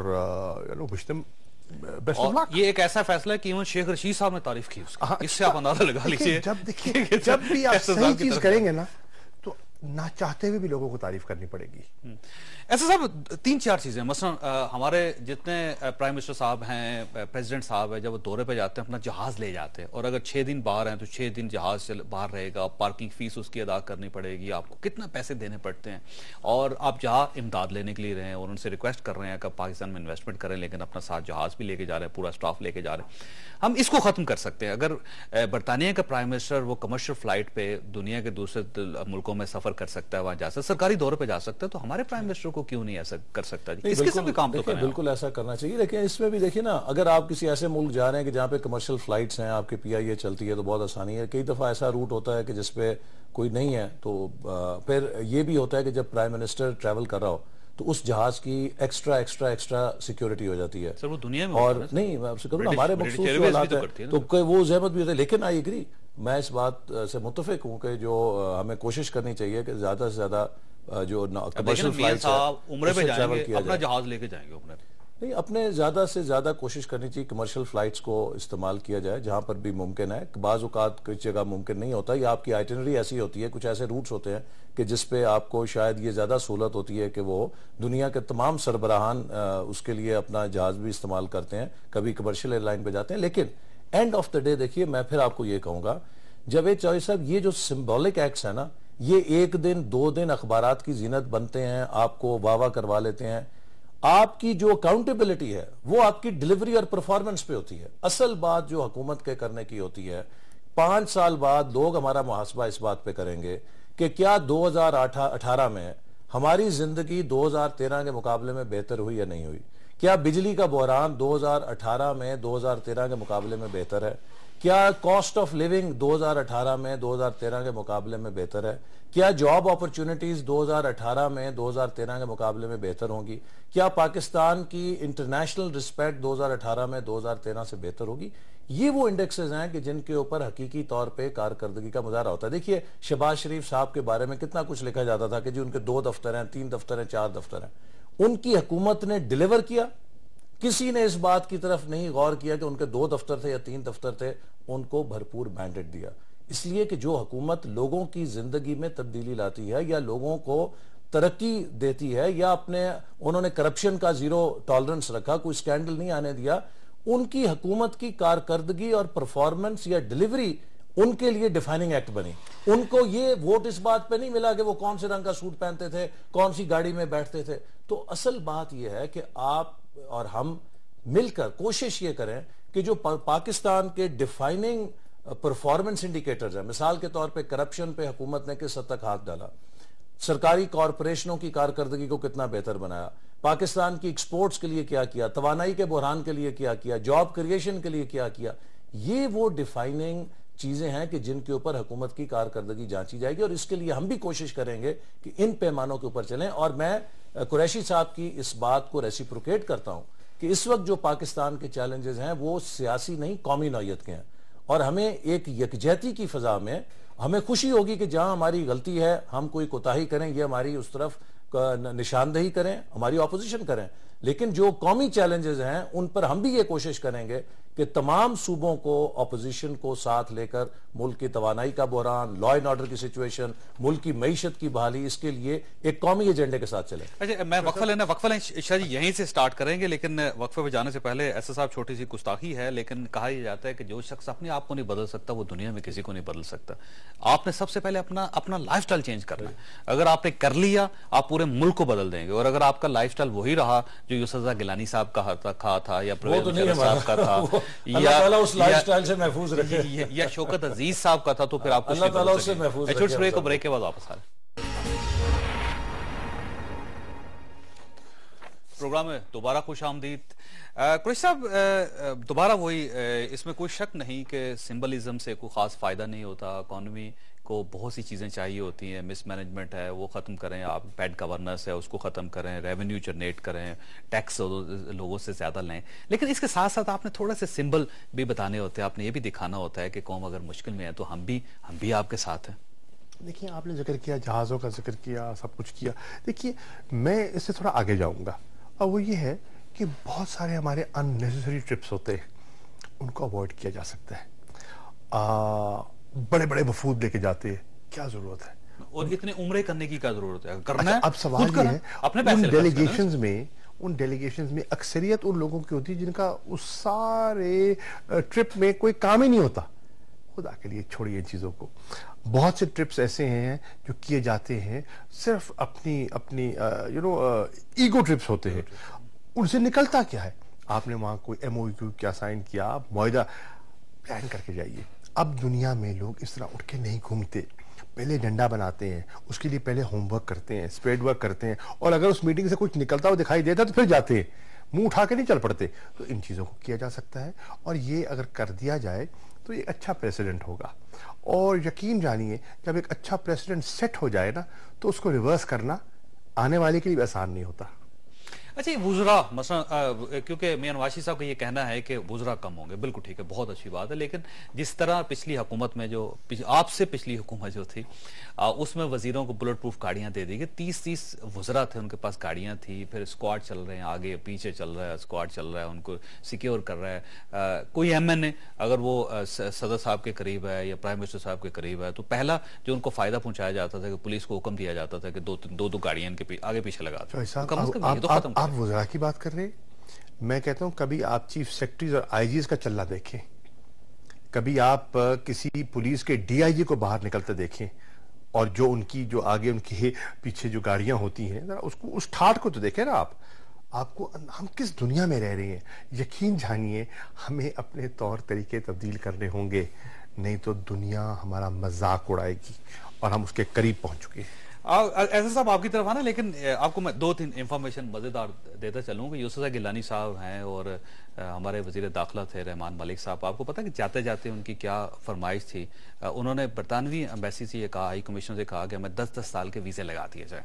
S1: یہ ایک ایسا فیصلہ ہے کہ ایون شیخ رشید صاحب نے تعریف کی اس سے آپ اندازہ لگا لیجیے.
S2: جب بھی آپ صحیح چیز کریں گے نا تو نہ چاہتے ہوئے بھی لوگوں کو تعریف کرنی پڑے گی.
S1: ایسا صاحب 3-4 چیزیں, مثلا ہمارے جتنے پرائم منسٹر صاحب ہیں, پریزیڈنٹ صاحب ہیں, جب وہ دورے پہ جاتے ہیں اپنا جہاز لے جاتے ہیں, اور اگر 6 دن باہر ہیں تو 6 دن جہاز باہر رہے گا, پارکنگ فیس اس کی ادا کرنی پڑے گی, آپ کو کتنا پیسے دینے پڑتے ہیں, اور آپ جہاں امداد لینے کے لیے رہے ہیں اور ان سے ریکویسٹ کر رہے ہیں کہ پاکستان میں انویسٹمنٹ کریں, لیکن اپنا ساتھ جہاز بھی لے کے جا رہے ہیں, پورا سٹاف لے کے جا رہے ہیں. ہم اس کو ختم کر سکتے ہیں. اگر برطانیہ کا پرائم منسٹر وہ کمرشل فلائٹ پہ دنیا کے دوسرے ملکوں میں سفر کر سکتا ہے وہاں جا سکتا ہے, سرکاری دورے پہ جا سکتا ہے, تو ہمارے پرائم منسٹر کو کیوں نہیں ایسا کر سکتا جی؟ اس قسم کے کام تو کریں.
S3: بالکل ایسا کرنا چاہیے, لیکن اس میں بھی دیکھیے نا, اگر آپ کسی ایسے ملک جا رہے ہیں کہ جہاں پہ کمرشل فلائٹس ہیں, آپ کے PIA چلتی ہے تو بہت آسانی ہے. کئی دفعہ ایسا روٹ ہوتا ہے کہ جس پہ کوئی نہیں ہے, تو پھر یہ بھی ہوتا ہے کہ جب پرائم منسٹر ٹریول کر رہا ہو تو اس جہاز کی ایکسٹرا سیکیورٹی ہو جاتی ہے.
S1: سر وہ دنیا میں
S3: اور نہیں, میں آپ سے کہوں ہمارے مخصوص جو حالات ہیں تو وہ زحمت بھی ہوتا ہے. لیکن آئی ایگری, میں اس بات سے متفق ہوں کہ جو ہمیں کوشش کرنی چاہیے کہ زیادہ سے زیادہ جو کمرشل فلائٹس
S1: عمرے پہ جائیں گے, اپنا جہاز لے کے جائیں گے عمرے پہ,
S3: نہیں, اپنے زیادہ سے زیادہ کوشش کرنی چاہیے کمرشل فلائٹس کو استعمال کیا جائے جہاں پر بھی ممکن ہے. بعض اوقات کچھ جگہ ممکن نہیں ہوتا, یا آپ کی آئٹنری ایسی ہوتی ہے, کچھ ایسے روٹس ہوتے ہیں کہ جس پہ آپ کو شاید یہ زیادہ سہولت ہوتی ہے کہ وہ دنیا کے تمام سربراہان اس کے لیے اپنا جہاز بھی استعمال کرتے ہیں, کبھی کمرشل ایئر لائن پہ جاتے ہیں. لیکن اینڈ آف دا ڈے دیکھیے, میں پھر آپ کو یہ کہوں گا, جاوید چودھری صاحب, یہ جو سمبولک ایکٹس ہیں نا, یہ 1 دن 2 دن اخبارات کی زینت بنتے ہیں, آپ کو واہ واہ کروا لیتے ہیں. آپ کی جو اکاؤنٹیبلٹی ہے وہ آپ کی ڈیلیوری اور پرفارمنس پہ ہوتی ہے. اصل بات جو حکومت کے کرنے کی ہوتی ہے, 5 سال بعد لوگ ہمارا محاسبہ اس بات پہ کریں گے کہ کیا 2018 میں ہماری زندگی 2013 کے مقابلے میں بہتر ہوئی یا نہیں ہوئی. کیا بجلی کا بحران 2018 میں 2013 کے مقابلے میں بہتر ہے. کیا کاسٹ آف لیونگ 2018 میں 2013 کے مقابلے میں بہتر ہے. کیا جاب اپرچونٹیز 2018 میں 2013 کے مقابلے میں بہتر ہوں گی. کیا پاکستان کی انٹرنیشنل رسپیکٹ 2018 میں 2013 سے بہتر ہوگی. یہ وہ انڈیکسز ہیں کہ جن کے اوپر حقیقی طور پہ کارکردگی کا مظاہرہ ہوتا ہے. دیکھیے شہباز شریف صاحب کے بارے میں کتنا کچھ لکھا جاتا تھا کہ جی ان کے 2 دفتر ہیں, 3 دفتر ہیں, 4 دفتر ہیں. ان کی حکومت نے ڈیلیور کیا. کسی نے اس بات کی طرف نہیں غور کیا کہ ان کے 2 دفتر تھے یا 3 دفتر تھے, ان کو بھرپور مینڈیٹ دیا. اس لیے کہ جو حکومت لوگوں کی زندگی میں تبدیلی لاتی ہے یا لوگوں کو ترقی دیتی ہے, یا انہوں نے کرپشن کا 0 ٹالرنس رکھا, کوئی سکینڈل نہیں آنے دیا, ان کی حکومت کی کارکردگی اور پرفارمنس یا ڈیلیوری ان کے لیے ڈیفائننگ ایکٹ بنی. ان کو یہ ووٹ اس بات پہ نہیں ملا کہ وہ کون سے رنگ کا سوٹ پہنتے تھے, کون سی گاڑی میں بیٹھتے تھے. تو اصل بات یہ ہے کہ آپ اور ہم مل کر کوشش یہ کریں کہ جو پاکستان کے ڈیفائننگ پرفارمنس انڈیکیٹرز ہیں, مثال کے طور پہ کرپشن پہ حکومت نے کس حد تک ہاتھ ڈالا, سرکاری کارپوریشنوں کی کارکردگی کو کتنا بہتر بنایا, پاکستان کی ایکسپورٹس کے لیے کیا کیا, توانائی کے بحران کے لیے کیا کیا, جاب کریشن کے لیے کیا کیا. یہ وہ ڈیفائننگ چیزیں ہیں کہ جن کے اوپر حکومت کی کارکردگی جانچی جائے گی, اور اس کے لیے ہم بھی کوشش کریں گے کہ ان پیمانوں کے اوپر چلیں. اور میں قریشی صاحب کی اس بات کو ریسیپروکیٹ کرتا ہوں کہ اس وقت جو پاکستان کے چیلنجز ہیں وہ سیاسی نہیں, قومی نوعیت کے ہیں, اور ہمیں ایک یکجہتی کی فضا میں ہمیں خوشی ہوگی کہ جہاں ہماری غلطی ہے ہم کوئی کوتاہی کریں, یہ ہماری اس طرف نشاندہی کریں, ہماری اپوزیشن کریں. لیکن جو قومی چیلنجز ہیں ان پر ہم بھی یہ کوشش کریں گے کہ تمام صوبوں کو اپوزیشن کو ساتھ لے کر ملک کی توانائی کا بحران, لا اینڈ آرڈر کی سچویشن, ملک کی معیشت کی بحالی, اس کے لیے ایک قومی ایجنڈے کے ساتھ چلے.
S1: اچھا, میں وقفہ شاہ جی یہیں سے سٹارٹ کریں گے, لیکن وقفے پہ جانے سے پہلے ایسا صاحب چھوٹی سی گستاخی ہے, لیکن کہا یہ جاتا ہے کہ جو شخص اپنے آپ کو نہیں بدل سکتا وہ دنیا میں کسی کو نہیں بدل سکتا. آپ نے سب سے پہلے اپنا لائف سٹائل چینج کرنا ہے. اگر آپ نے کر لیا آپ پورے ملک کو بدل دیں گے, اور اگر آپ کا لائف سٹائل وہی رہا جو یوسف رضا گیلانی صاحب کا تھا یا پرویز مشرف صاحب کا تھا
S3: اس لائف سٹائل سے محفوظ رکھے
S1: یا شوکت عزیز صاحب کا تھا, تو پھر آپ
S3: اللہ تعالیٰ اس سے محفوظ رکھے.
S1: بریک کے بعد واپس آ رہے پروگرام میں دوبارہ خوش آمدید. قریشی صاحب, دوبارہ وہی, اس میں کوئی شک نہیں کہ سمبلزم سے کوئی خاص فائدہ نہیں ہوتا. اکانومی کو بہت سی چیزیں چاہیے ہوتی ہیں, مس مینجمنٹ ہے وہ ختم کریں, آپ بیڈ گورننس ہے اس کو ختم کریں, ریونیو جنریٹ کریں, ٹیکس لوگوں سے زیادہ لیں. لیکن اس کے ساتھ ساتھ آپ نے تھوڑا سے سمبل بھی بتانے ہوتے ہیں, آپ نے یہ بھی دکھانا ہوتا ہے کہ قوم اگر مشکل میں ہے تو ہم بھی آپ کے ساتھ ہیں.
S2: دیکھیے آپ نے ذکر کیا, جہازوں کا ذکر کیا, سب کچھ کیا. دیکھیے میں اس سے تھوڑا آگے جاؤں گا, اور وہ یہ ہے کہ بہت سارے ہمارے اننیسیسری ٹرپس ہوتے ہیں, ان کو اوائڈ کیا جا سکتا ہے. بڑے بڑے وفود لے کے جاتے ہیں, کیا ضرورت ہے,
S1: اور اتنے عمرے کرنے کی کیا ضرورت ہے, کرنا ہے.
S2: اب سوال یہ ہے ان ڈیلیگیشنز میں اکثریت ان لوگوں کی ہوتی ہے جن کا اس سارے ٹرپ میں کوئی کام ہی نہیں ہوتا. خدا کے لیے چھوڑیے ان چیزوں کو. بہت سے ٹرپس ایسے ہیں جو کیے جاتے ہیں صرف اپنی ایگو ٹرپس ہوتے ہیں. ان سے نکلتا کیا ہے, آپ نے وہاں کوئی MOU کیا سائن کیا, آپ معاہدہ پلان کر کے جائیے. اب دنیا میں لوگ اس طرح اٹھ کے نہیں گھومتے. پہلے ایجنڈا بناتے ہیں, اس کے لیے پہلے ہوم ورک کرتے ہیں, اسپریڈ ورک کرتے ہیں, اور اگر اس میٹنگ سے کچھ نکلتا ہوا دکھائی دیتا تو پھر جاتے ہیں, منہ اٹھا کے نہیں چل پڑتے. تو ان چیزوں کو کیا جا سکتا ہے, اور یہ اگر کر دیا جائے تو یہ اچھا پریسیڈنٹ ہوگا. اور یقین جانیے جب ایک اچھا پریسیڈنٹ سیٹ ہو جائے نا تو اس کو ریورس کرنا آنے والے کے لیے آسان نہیں ہوتا.
S1: اچھا یہ وزراء مثلا کیونکہ میاں نواز شریف صاحب کا یہ کہنا ہے کہ وزراء کم ہوں گے, بالکل ٹھیک ہے, بہت اچھی بات ہے, لیکن جس طرح پچھلی حکومت میں جو آپ سے پچھلی حکومت جو تھی اس میں وزیروں کو بلٹ پروف گاڑیاں دے دی گئی, 30 وزراء تھے, ان کے پاس گاڑیاں تھی, پھر اسکواڈ چل رہے ہیں, آگے پیچھے چل رہا ہے, اسکواڈ چل رہا ہے, ان کو سیکیور کر رہا ہے. کوئی ایم این اے اگر وہ صدر صاحب کے قریب ہے یا پرائم منسٹر صاحب کے قریب ہے تو پہلا جو ان کو فائدہ پہنچایا جاتا تھا کہ پولیس کو حکم دیا جاتا تھا کہ دو گاڑیاں ان کے آگے پیچھے لگا دو.
S2: آپ وزراء کی بات کر رہے ہیں, میں کہتا ہوں کبھی آپ چیف سیکرٹریز اور آئی جیز کا چلنا دیکھیں, کبھی آپ کسی پولیس کے ڈی آئی جی کو باہر نکلتے دیکھیں, اور جو ان کی جو آگے ان کے پیچھے جو گاڑیاں ہوتی ہیں اس ٹھاٹ کو تو دیکھیں نا آپ کو ہم کس دنیا میں رہ رہے ہیں. یقین جانیے ہمیں اپنے طور طریقے تبدیل کرنے ہوں گے, نہیں تو دنیا ہمارا مذاق اڑائے گی, اور ہم اس کے قریب پہنچ چکے ہیں.
S1: ایسا صاحب آپ کی طرف آنا, لیکن آپ کو میں 2-3 انفارمیشن مزیدار دیتا چلوں کہ یوسف گیلانی صاحب ہیں اور ہمارے وزیر داخلہ تھے رحمان ملک صاحب. آپ کو پتا کہ جاتے جاتے ان کی کیا فرمائش تھی, انہوں نے برطانوی ایمبیسی سے یہ کہا, ہائی کمیشن سے کہا کہ ہمیں 10 سال کے ویزے لگا دیے جائیں,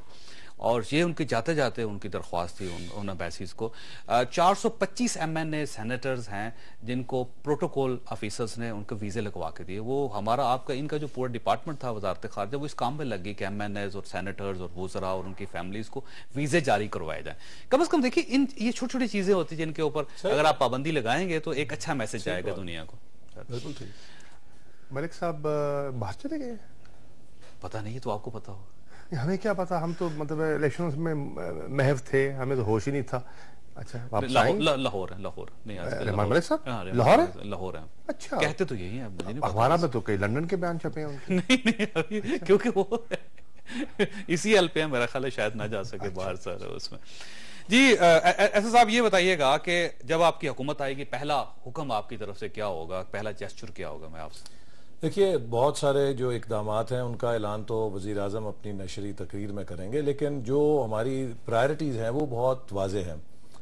S1: اور یہ ان کی جاتے جاتے ان کی درخواست تھی ان ایمبیسیز کو. 425 ایم این اے سینیٹرز ہیں جن کو پروٹوکول آفیسرز نے ان کو ویزے لگوا کے دیے. وہ ہمارا آپ کا ان کا جو پورا ڈپارٹمنٹ تھا وزارت خارجہ, وہ اس کام میں لگ گئی کہ ایم این ایز اور سینیٹرز اور وزراء اور ان کی فیملیز کو ویزے جاری کروائے جائیں. کم از کم دیکھیے یہ چھوٹی چھوٹی چیزیں ہوتی ہیں جن کے اوپر اگر آپ پابندی لگائیں گے تو ایک اچھا میسج جائے گا دنیا کو.
S3: بالکل ٹھیک.
S2: ملک صاحب باہر چلے گئے؟
S1: پتہ نہیں, تو آپ کو پتا ہو.
S2: ہمیں کیا پتا, ہم تو مطلب الیکشنز میں محو تھے, ہمیں تو ہوش ہی نہیں تھا. اچھا
S1: لاہور نہیں,
S2: رحمان ملک صاحب لاہور ہیں.
S1: اچھا کہتے تو یہی ہیں,
S2: اخبارات میں تو کئی لندن کے بیان چھپے ہیں.
S1: نہیں کیونکہ وہ اسی حل پہ میرا خیال ہے شاید نہ جا سکے باہر سر اس میں. جی ایسا صاحب یہ بتائیے گا کہ جب آپ کی حکومت آئے گی پہلا حکم آپ کی طرف سے کیا ہوگا, پہلا جیسچر کیا ہوگا؟ میں آپ سے
S3: دیکھیے بہت سارے جو اقدامات ہیں ان کا اعلان تو وزیر اعظم اپنی نشری تقریر میں کریں گے, لیکن جو ہماری پرائرٹیز ہیں وہ بہت واضح ہیں.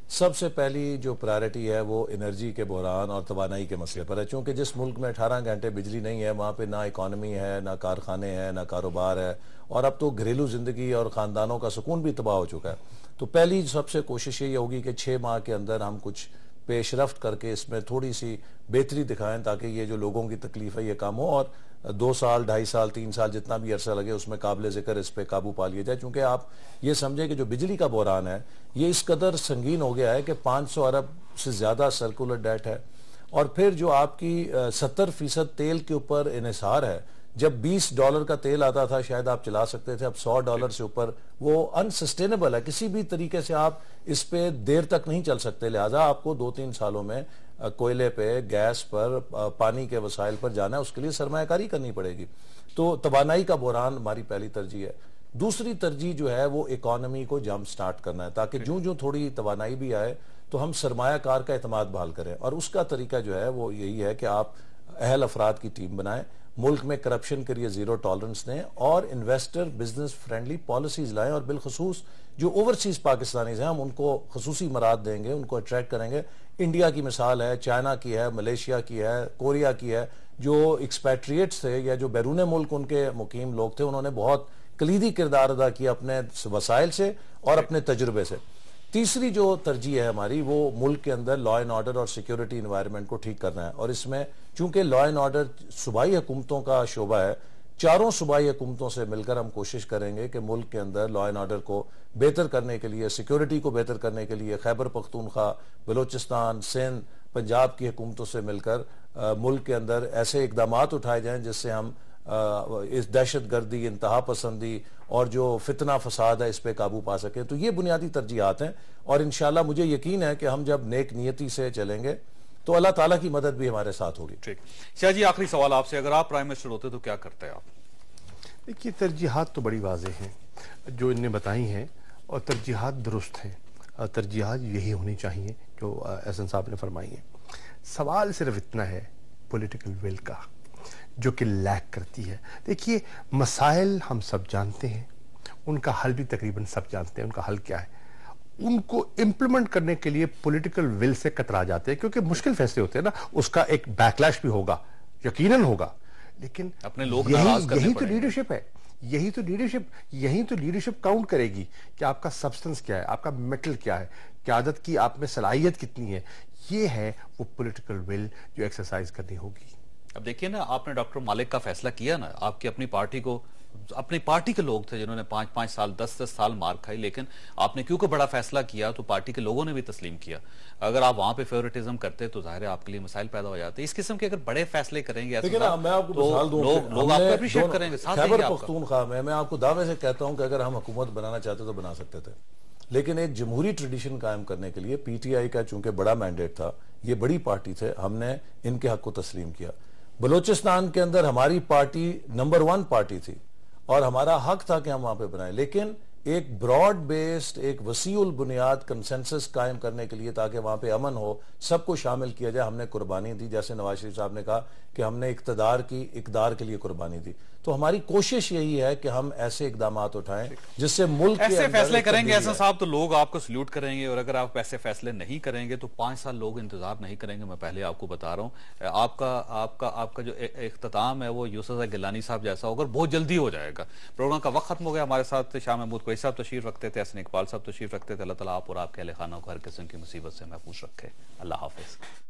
S3: سب سے پہلی جو پرائرٹی ہے وہ انرجی کے بحران اور توانائی کے مسئلے پر ہے. چونکہ جس ملک میں 18 گھنٹے بجلی نہیں ہے وہاں پہ نہ اکانومی ہے, نہ کارخانے ہیں, نہ کاروبار ہے, اور اب تو گھریلو زندگی اور خاندانوں کا سکون بھی تباہ ہو چکا ہے. تو پہلی سب سے کوشش یہ ہوگی کہ 6 ماہ کے اندر ہم کچھ پیش رفت کر کے اس میں تھوڑی سی بہتری دکھائیں تاکہ یہ جو لوگوں کی تکلیف ہے یہ کم ہو, اور 2 سال 2.5 سال 3 سال جتنا بھی عرصہ لگے اس میں قابل ذکر اس پہ قابو پا لیا جائے. چونکہ آپ یہ سمجھیں کہ جو بجلی کا بحران ہے یہ اس قدر سنگین ہو گیا ہے کہ 500 ارب سے زیادہ سرکولر ڈیٹ ہے, اور پھر جو آپ کی 70% تیل کے اوپر انحصار ہے. جب $20 کا تیل آتا تھا شاید آپ چلا سکتے تھے, اب $100 سے اوپر, وہ انسسٹینیبل ہے, کسی بھی طریقے سے آپ اس پہ دیر تک نہیں چل سکتے. لہٰذا آپ کو 2-3 سالوں میں کوئلے پہ, گیس پر, پانی کے وسائل پر جانا ہے, اس کے لیے سرمایہ کاری کرنی پڑے گی. تو توانائی کا بحران ہماری پہلی ترجیح ہے. دوسری ترجیح جو ہے وہ اکانومی کو جمپ سٹارٹ کرنا ہے تاکہ جو تھوڑی توانائی بھی آئے تو ہم سرمایہ کار کا اعتماد بحال کریں, اور اس کا طریقہ جو ہے وہ یہی ہے کہ آپ اہل افراد کی ٹیم بنائیں, ملک میں کرپشن کے لیے 0 ٹالرنس دیں, اور انویسٹر بزنس فرینڈلی پالیسیز لائیں, اور بالخصوص جو اوورسیز پاکستانیز ہیں ہم ان کو خصوصی مراد دیں گے, ان کو اٹریکٹ کریں گے. انڈیا کی مثال ہے, چائنا کی ہے, ملیشیا کی ہے, کوریا کی ہے. جو ایکسپیٹریٹس تھے یا جو بیرون ملک ان کے مقیم لوگ تھے انہوں نے بہت کلیدی کردار ادا کیا اپنے وسائل سے اور اپنے تجربے سے. تیسری جو ترجیح ہے ہماری وہ ملک کے اندر لا اینڈ آرڈر اور سیکیورٹی انوائرمنٹ کو ٹھیک کرنا ہے, اور اس میں چونکہ لا اینڈ آرڈر صوبائی حکومتوں کا شعبہ ہے, 4 صوبائی حکومتوں سے مل کر ہم کوشش کریں گے کہ ملک کے اندر لا اینڈ آرڈر کو بہتر کرنے کے لیے, سیکیورٹی کو بہتر کرنے کے لیے خیبر پختونخوا, بلوچستان, سندھ, پنجاب کی حکومتوں سے مل کر ملک کے اندر ایسے اقدامات اٹھائے جائیں جس سے ہم اس دہشت گردی, انتہا پسندی اور جو فتنہ فساد ہے اس پہ قابو پا سکیں. تو یہ بنیادی ترجیحات ہیں, اور انشاءاللہ مجھے یقین ہے کہ ہم جب نیک نیتی سے چلیں گے تو اللہ تعالیٰ کی مدد بھی ہمارے ساتھ ہوگی.
S1: ٹھیک. شاہ جی آخری سوال آپ سے, اگر آپ پرائم منسٹر ہوتے تو کیا کرتے آپ؟
S2: دیکھیے ترجیحات تو بڑی واضح ہیں جو ان نے بتائی ہیں, اور ترجیحات درست ہیں, ترجیحات یہی ہونی چاہیے جو احسن صاحب نے فرمائی ہیں. سوال صرف اتنا ہے پولیٹیکل ول کا. جو کہ لیک کرتی ہے. دیکھیے مسائل ہم سب جانتے ہیں, ان کا حل بھی تقریباً سب جانتے ہیں. ان کا حل کیا ہے؟ ان کو امپلیمنٹ کرنے کے لیے پولیٹیکل ول سے کترا جاتے ہیں, کیونکہ مشکل فیصلے ہوتے ہیں نا, اس کا ایک بیکلیش بھی ہوگا, یقیناً ہوگا. لیکن
S1: اپنے لوگ ناراض کرنے
S2: یہی تو
S1: پڑیں گے.
S2: لیڈرشپ ہے, یہی تو لیڈرشپ کاؤنٹ کرے گی کہ آپ کا سبسٹنس کیا ہے, آپ کا میٹل کیا ہے, قیادت کی آپ میں صلاحیت کتنی ہے. یہ ہے وہ پولیٹیکل ول جو ایکسرسائز کرنی ہوگی.
S1: اب دیکھیے نا, آپ نے ڈاکٹر مالک کا فیصلہ کیا نا, آپ کی اپنی پارٹی کے لوگ تھے جنہوں نے 5 سال 10 سال مار کھائی, لیکن آپ نے کیونکہ بڑا فیصلہ کیا تو پارٹی کے لوگوں نے بھی تسلیم کیا. اگر آپ وہاں پہ فیورٹزم کرتے تو ظاہر ہے آپ کے لیے مسائل پیدا ہو جاتے. اس قسم کے اگر بڑے فیصلے کریں گے
S3: لیکن میں آپ کو مثال دوں,
S1: لوگ آپ کو اپریشیٹ کریں گے, ساتھ دیں گے
S3: خیبر
S1: آپ کا.
S3: پختونخوا میں آپ کو دعوے سے کہتا ہوں کہ اگر ہم حکومت بنانا چاہتے تو بنا سکتے تھے, لیکن ایک جمہوری ٹریڈیشن قائم کرنے کے لیے پی ٹی آئی کا چونکہ بڑا مینڈیٹ تھا, یہ بڑی پارٹی تھے, ہم نے ان کے حق کو تسلیم کیا. بلوچستان کے اندر ہماری پارٹی نمبر 1 پارٹی تھی اور ہمارا حق تھا کہ ہم وہاں پہ بنائیں, لیکن ایک براڈ بیسڈ, ایک وسیع البنیاد کنسنسس قائم کرنے کے لیے تاکہ وہاں پہ امن ہو, سب کو شامل کیا جائے, ہم نے قربانی دی. جیسے نواز شریف صاحب نے کہا کہ ہم نے اقتدار کے لیے قربانی دی, تو ہماری کوشش یہی ہے کہ ہم ایسے اقدامات اٹھائیں جس سے ملک
S1: ایسے فیصلے کریں گے احسن صاحب تو لوگ آپ کو سلیوٹ کریں گے, اور اگر آپ ایسے فیصلے نہیں کریں گے تو 5 سال لوگ انتظار نہیں کریں گے. میں پہلے آپ کو بتا رہا ہوں, آپ کا جو اختتام ہے وہ یوسف گیلانی صاحب جیسا ہوگا اور بہت جلدی ہو جائے گا. پروگرام کا وقت ختم ہو گیا. ہمارے ساتھ شاہ محمود قریشی صاحب تشریف رکھتے تھے, احسن اقبال صاحب تشریف رکھتے تھے. اللہ تعالیٰ آپ اور آپ کے اہل خانہ کو ہر قسم کی مصیبت سے محفوظ رکھے. اللہ حافظ.